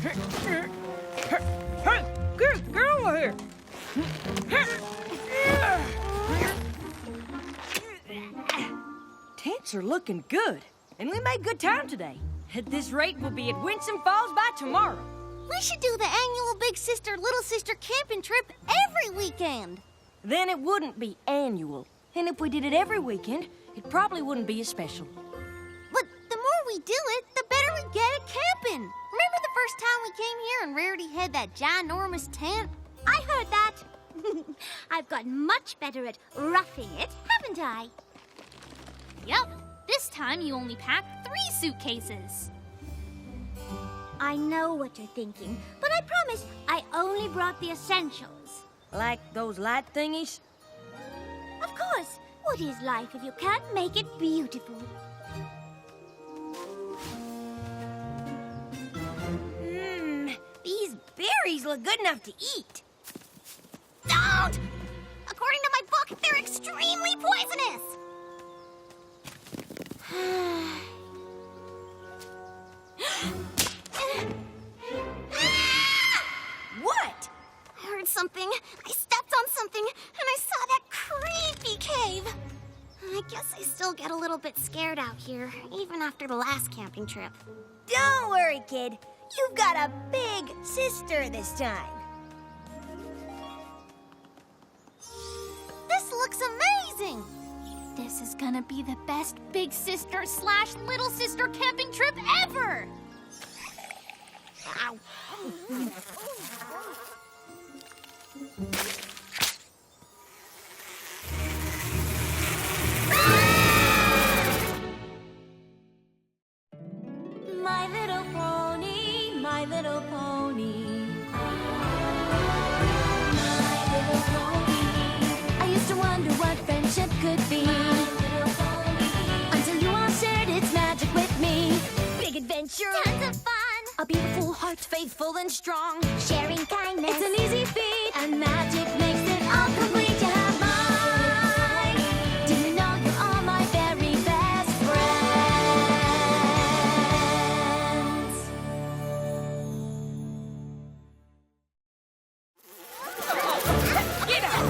Get over here! Tents are looking good, and we made good time today. At this rate, we'll be at Winsome Falls by tomorrow. We should do the annual Big Sister, Little Sister camping trip every weekend. Then it wouldn't be annual. And if we did it every weekend, it probably wouldn't be as special. But the more we do it, the better we get at camping. Remember the first time we came here and Rarity had that ginormous tent? I heard that. I've gotten much better at roughing it, haven't I? Yep. This time you only packed 3 suitcases. I know what you're thinking, but I promise I only brought the essentials. Like those light thingies? Of course. What is life if you can't make it beautiful? These berries look good enough to eat. Don't! According to my book, they're extremely poisonous. What? I heard something. I stepped on something, and I saw that creepy cave. I guess I still get a little bit scared out here, even after the last camping trip. Don't worry, kid. You've got a big sister this time. This looks amazing! This is gonna be the best big sister / little sister camping trip ever! Ow. My little pony, my little pony. My little pony. I used to wonder what friendship could be. My little pony. Until you all shared its magic with me. Big adventure. Tons of fun. A beautiful heart, faithful and strong. Sharing kindness. It's an easy feat, and magic makes it all complete. You have mine. Do you know you are my very best friends? Get out!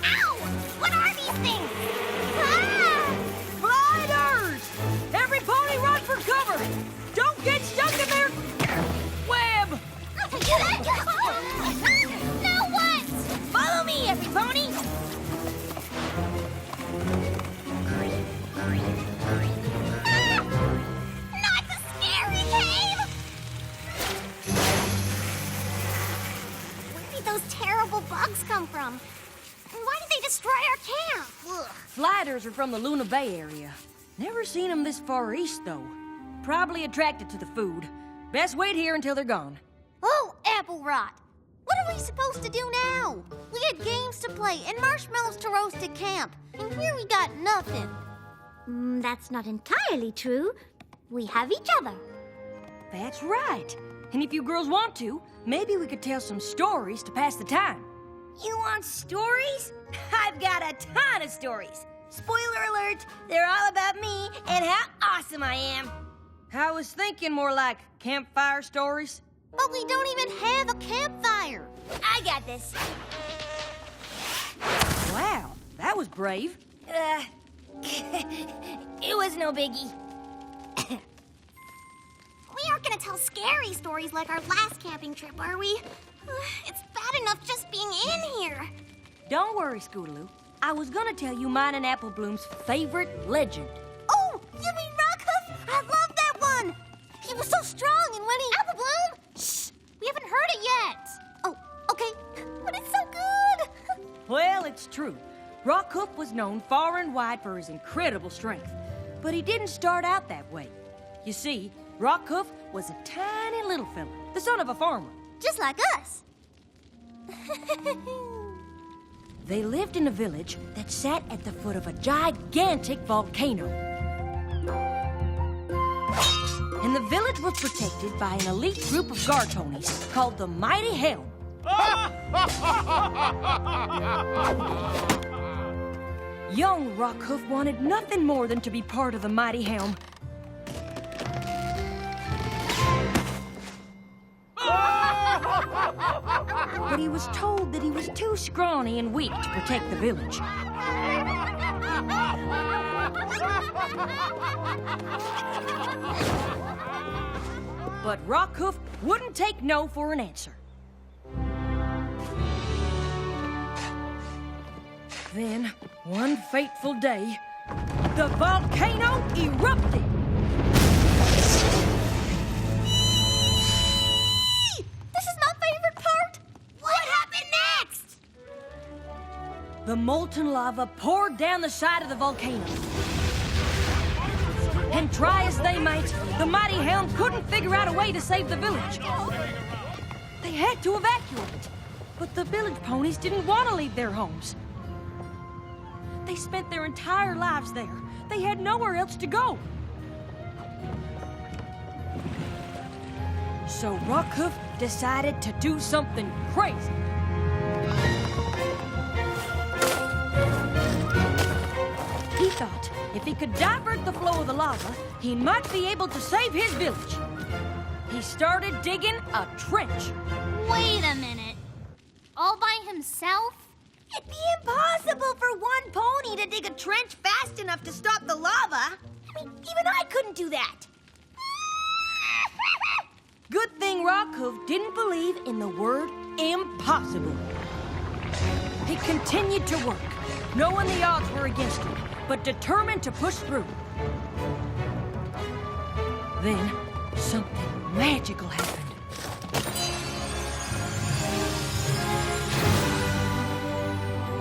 Ow! What are these things? Gliders! Every pony run for cover! Don't get stuck in their web! Now what? Follow me, every pony! Not the scary cave! Where did those terrible bugs come from? Why did they destroy our camp? Ugh. Gliders are from the Luna Bay area. Never seen them this far east, though. Probably attracted to the food. Best wait here until they're gone. Oh, apple rot! What are we supposed to do now? We had games to play and marshmallows to roast at camp, and here we got nothing. That's not entirely true. We have each other. That's right. And if you girls want to, maybe we could tell some stories to pass the time. You want stories? I've got a ton of stories. Spoiler alert, they're all about me and how awesome I am. I was thinking more like campfire stories. But we don't even have a campfire. I got this. Wow, that was brave. It was no biggie. We aren't gonna tell scary stories like our last camping trip, are we? It's bad enough just being in here. Don't worry, Scootaloo. I was gonna tell you mine and Apple Bloom's favorite legend. Oh, you mean Rockhoof? I love that one. He was so strong, and when he... Apple Bloom! Shh! We haven't heard it yet! Oh, okay. But it's so good. Well, it's true. Rockhoof was known far and wide for his incredible strength. But he didn't start out that way. You see, Rockhoof was a tiny little fella, the son of a farmer. Just like us. They lived in a village that sat at the foot of a gigantic volcano. And the village was protected by an elite group of guard ponies called the Mighty Helm. Young Rockhoof wanted nothing more than to be part of the mighty helm. But he was told that he was too scrawny and weak to protect the village. But Rockhoof wouldn't take no for an answer. Then, one fateful day, the volcano erupted. This is my favorite part! What happened next? The molten lava poured down the side of the volcano. And try as they might, the mighty helm couldn't figure out a way to save the village. They had to evacuate, but the village ponies didn't want to leave their homes. They spent their entire lives there. They had nowhere else to go. So Rockhoof decided to do something crazy. He thought if he could divert the flow of the lava, he might be able to save his village. He started digging a trench. Wait a minute. All by himself? It'd be impossible for one pony to dig a trench fast enough to stop the lava. I mean, even I couldn't do that. Good thing Rockhoof didn't believe in the word impossible. He continued to work, knowing the odds were against him, but determined to push through. Then, something magical happened.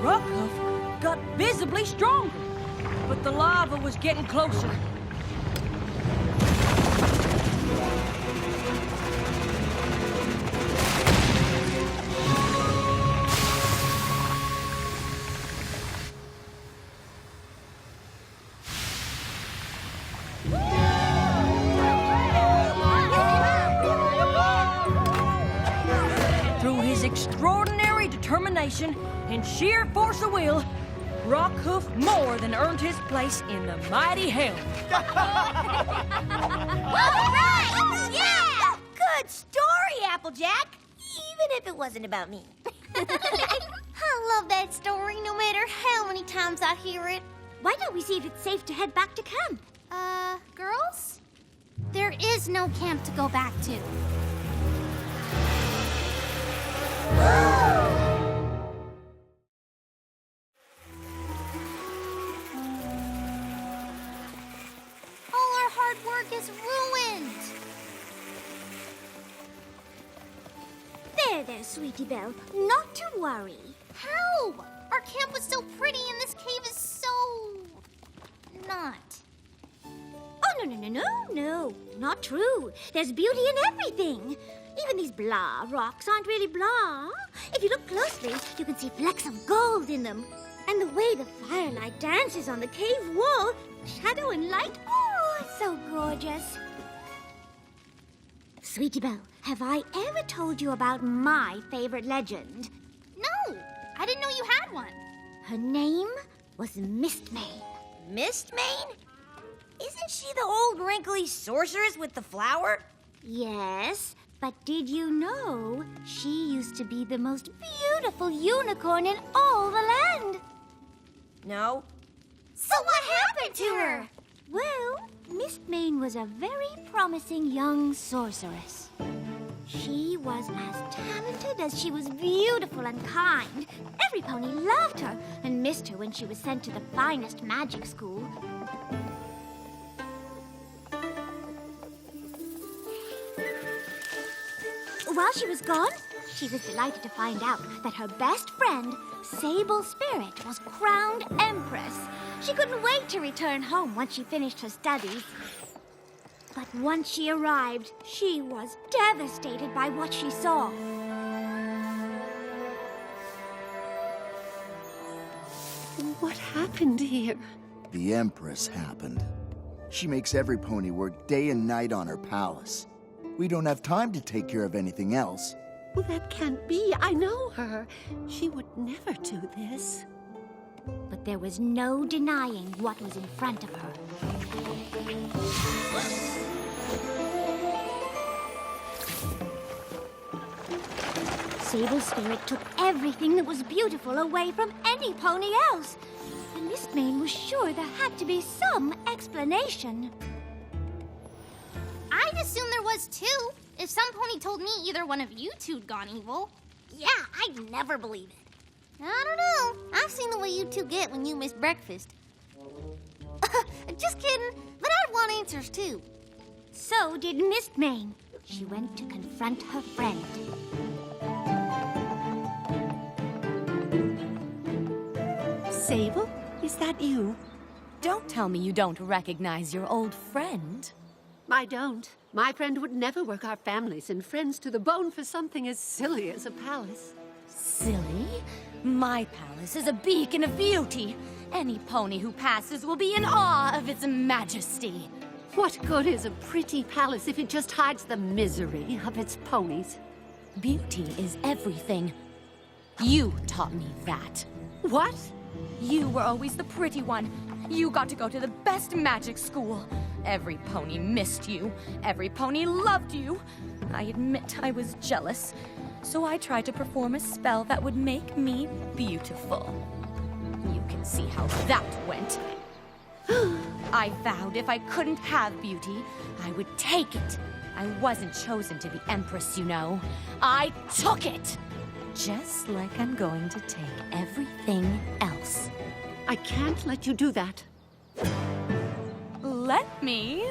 Rockhoof got visibly stronger, but the lava was getting closer. Through his extraordinary determination and sheer force of will, Rockhoof more than earned his place in the mighty helm. All right! Yeah! Good story, Applejack. Even if it wasn't about me. I love that story no matter how many times I hear it. Why don't we see if it's safe to head back to camp? Girls? There is no camp to go back to. All our hard work is ruined. There, sweetie Belle. Not to worry. How? Our camp was so pretty and this cave is so... not. Oh, no. Not true. There's beauty in everything. Even these blah rocks aren't really blah. If you look closely, you can see flecks of gold in them. And the way the firelight dances on the cave wall, shadow and light, oh, it's so gorgeous. Sweetie Belle, have I ever told you about my favorite legend? No, I didn't know you had one. Her name was Mistmane. Mistmane? Isn't she the old wrinkly sorceress with the flower? Yes, but did you know she used to be the most beautiful unicorn in all the land? No. So what happened to her? Well, Mistmane was a very promising young sorceress. She was as talented as she was beautiful and kind. Every pony loved her and missed her when she was sent to the finest magic school. While she was gone, she was delighted to find out that her best friend, Sable Spirit, was crowned Empress. She couldn't wait to return home once she finished her studies. But once she arrived, she was devastated by what she saw. What happened here? The Empress happened. She makes every pony work day and night on her palace. We don't have time to take care of anything else. Well, that can't be. I know her. She would never do this. But There was no denying what was in front of her. Sable Spirit took everything that was beautiful away from any pony else. And Mistmane was sure there had to be some explanation. I'd assume there was too. If some pony told me either one of you two'd gone evil. Yeah, I'd never believe it. I don't know. I've seen the way you two get when you miss breakfast. Just kidding, but I'd want answers too. So did Mistmane. She went to confront her friend. Sable, is that you? Don't tell me you don't recognize your old friend. I don't. My friend would never work our families and friends to the bone for something as silly as a palace. Silly? My palace is a beacon of beauty. Any pony who passes will be in awe of its majesty. What good is a pretty palace if it just hides the misery of its ponies? Beauty is everything. You taught me that. What? You were always the pretty one. You got to go to the best magic school. Every pony missed you. Every pony loved you. I admit I was jealous. So I tried to perform a spell that would make me beautiful. You can see how that went. I vowed if I couldn't have beauty, I would take it. I wasn't chosen to be empress, you know. I took it! Just like I'm going to take everything else. I can't let you do that. Let me.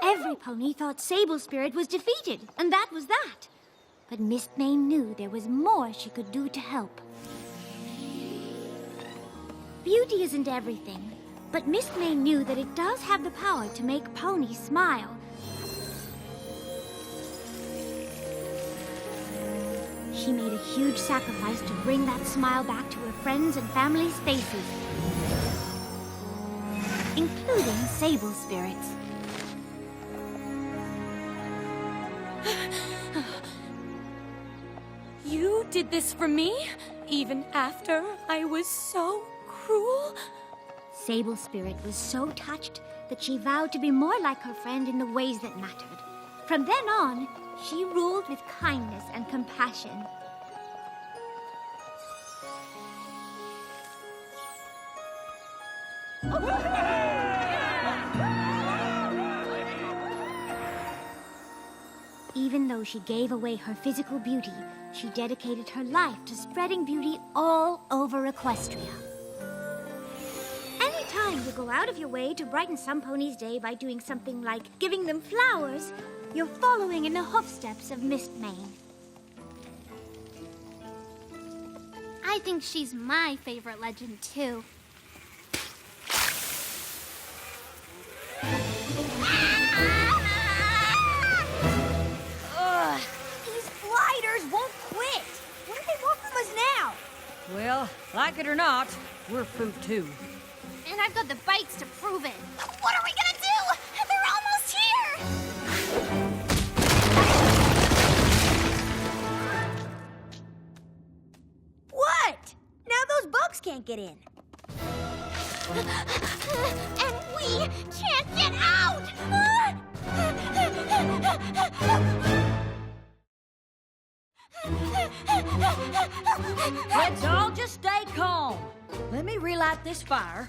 Every pony thought Sable Spirit was defeated, and that was that. But Mistmane knew there was more she could do to help. Beauty isn't everything, but Mistmane knew that it does have the power to make ponies smile. She made a huge sacrifice to bring that smile back to her friends' and family's faces, including Sable Spirit's. You did this for me, even after I was so cruel? Sable Spirit was so touched that she vowed to be more like her friend in the ways that mattered. From then on, she ruled with kindness and compassion. Even though she gave away her physical beauty, she dedicated her life to spreading beauty all over Equestria. Anytime you go out of your way to brighten some pony's day by doing something like giving them flowers, you're following in the hoofsteps of Mistmane. I think she's my favorite legend, too. Ugh, these gliders won't quit. What do they want from us now? Well, like it or not, we're fruit too. And I've got the bites to prove it. What are we gonna do? They're almost here! What? Now those bugs can't get in. And we can't get out! Let's all just stay calm. Let me relight this fire.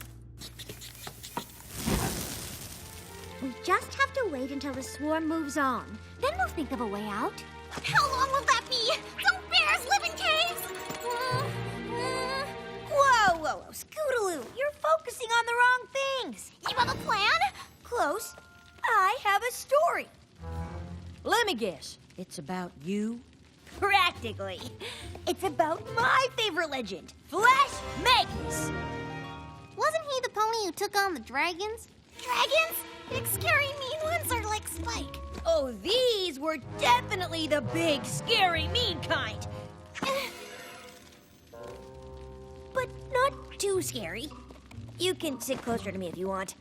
We just have to wait until the swarm moves on. Then we'll think of a way out. How long will that be? Don't bears live in caves? Whoa, Scootaloo, you're focusing on the wrong things. You have a plan? Close. I have a story. Let me guess. It's about you? Practically. It's about my favorite legend, Flash Magnus. Wasn't he the pony who took on the dragons? Dragons? Big, scary, mean ones are like Spike. Oh, these were definitely the big, scary, mean kind. But not too scary. You can sit closer to me if you want.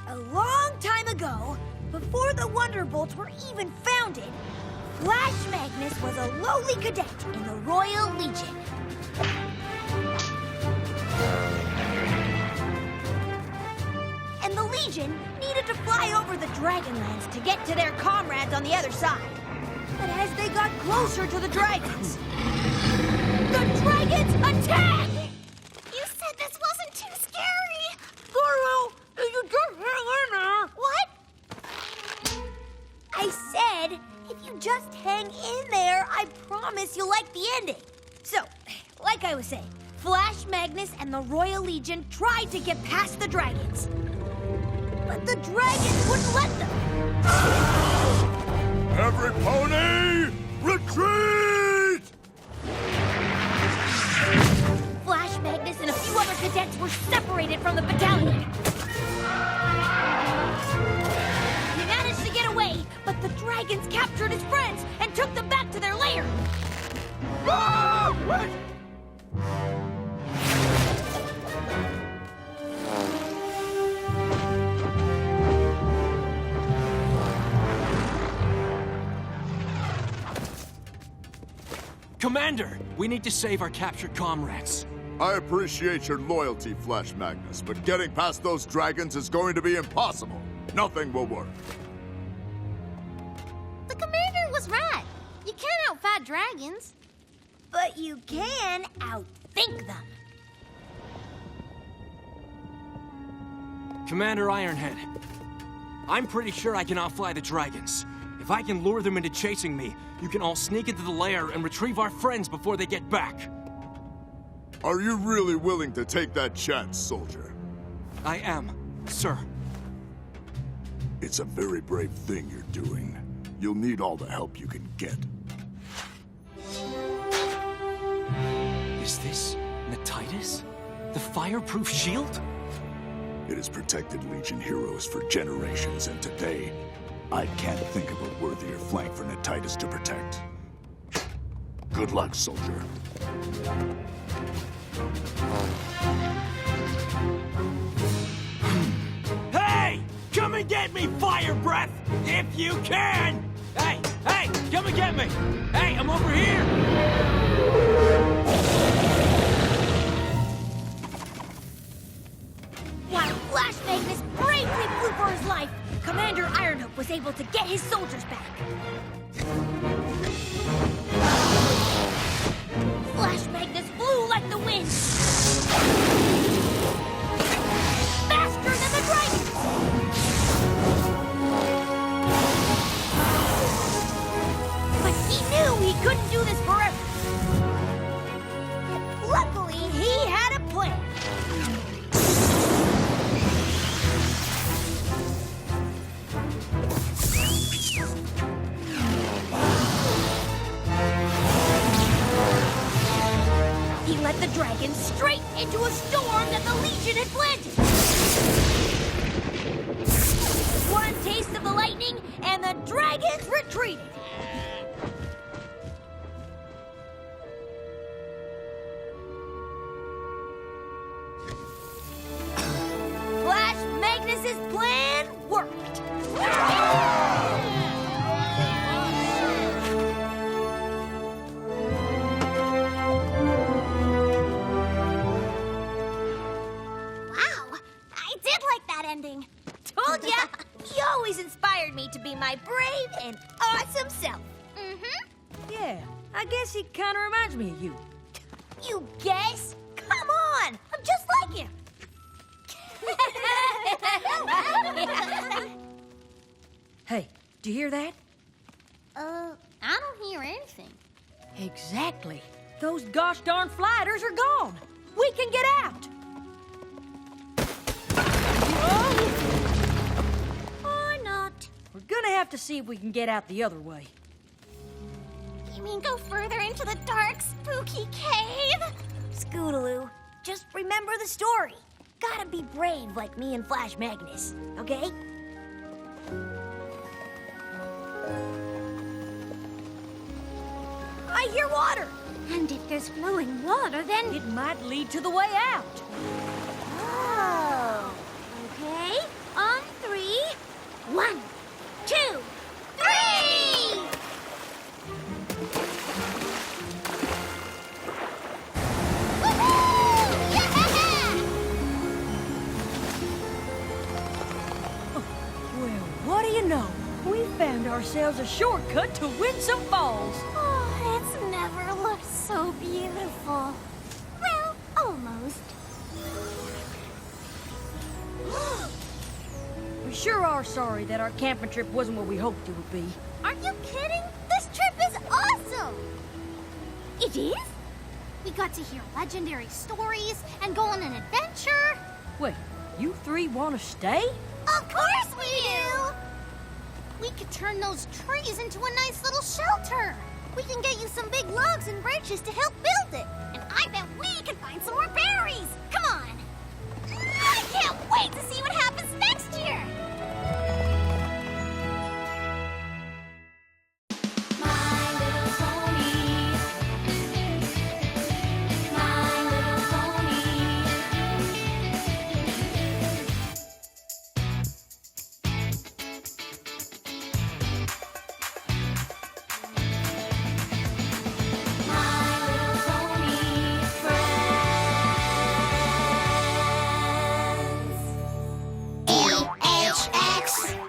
A long time ago, before the Wonderbolts were even founded, Flash Magnus was a lowly cadet in the Royal Legion. And the Legion needed to fly over the Dragonlands to get to their comrades on the other side. But as they got closer to the dragons attacked! You said this wasn't too scary. Girl, you just hang in there. What? I said, if you just hang in there, I promise you'll like the ending. So, like I was saying, Flash Magnus and the Royal Legion tried to get past the dragons. But the dragons wouldn't let them. Every pony, retreat! Flash Magnus and a few other cadets were separated from the battalion. He managed to get away, but the dragons captured his friends and took them back to their lair. Commander, we need to save our captured comrades. I appreciate your loyalty, Flash Magnus, but getting past those dragons is going to be impossible. Nothing will work. The commander was right. You can't outfight dragons. But you can outthink them. Commander Ironhead, I'm pretty sure I can outfly the dragons. If I can lure them into chasing me, you can all sneak into the lair and retrieve our friends before they get back. Are you really willing to take that chance, soldier? I am, sir. It's a very brave thing you're doing. You'll need all the help you can get. Is this Natitus? The fireproof shield? It has protected Legion heroes for generations, and today, I can't think of a worthier flank for Natitus to protect. Good luck, soldier. Hey! Come and get me, Fire Breath! If you can! Hey! Hey! Come and get me! Hey, I'm over here! While Flash Magnus bravely flew for his life, Commander Ironhook was able to get his soldiers back. Flash Magnus flew like the wind. Faster than the dragons! But he knew he couldn't do this forever. Luckily, he had a plan. He led the dragon straight into a storm that the Legion had planted. One taste of the lightning, and the dragons retreated. Flash Magnus's plan worked. Ending. Told ya! He always inspired me to be my brave and awesome self. Yeah, I guess he kind of reminds me of you. You guess? Come on! I'm just like him. Hey, do you hear that? I don't hear anything. Exactly. Those gosh darn flighters are gone. We can get out. have to see if we can get out the other way. You mean go further into the dark, spooky cave? Scootaloo, just remember the story. Gotta be brave like me and Flash Magnus, okay? I hear water! And if there's flowing water, then... It might lead to the way out. Oh. Okay, on 3. 1, 2, 3! Woohoo! Yeah! Well, what do you know? We found ourselves a shortcut to Winsome Falls. Oh, it's never looked so beautiful. Well, almost. We sure are sorry that our camping trip wasn't what we hoped it would be. Are you kidding? This trip is awesome! It is? We got to hear legendary stories and go on an adventure. Wait, you three want to stay? Of course we do! We could turn those trees into a nice little shelter. We can get you some big logs and branches to help build it. And I bet we can find some more berries! Come on! I can't wait to see what happens next year! My Little Pony. My Little Pony. My Little Pony friends. LHX.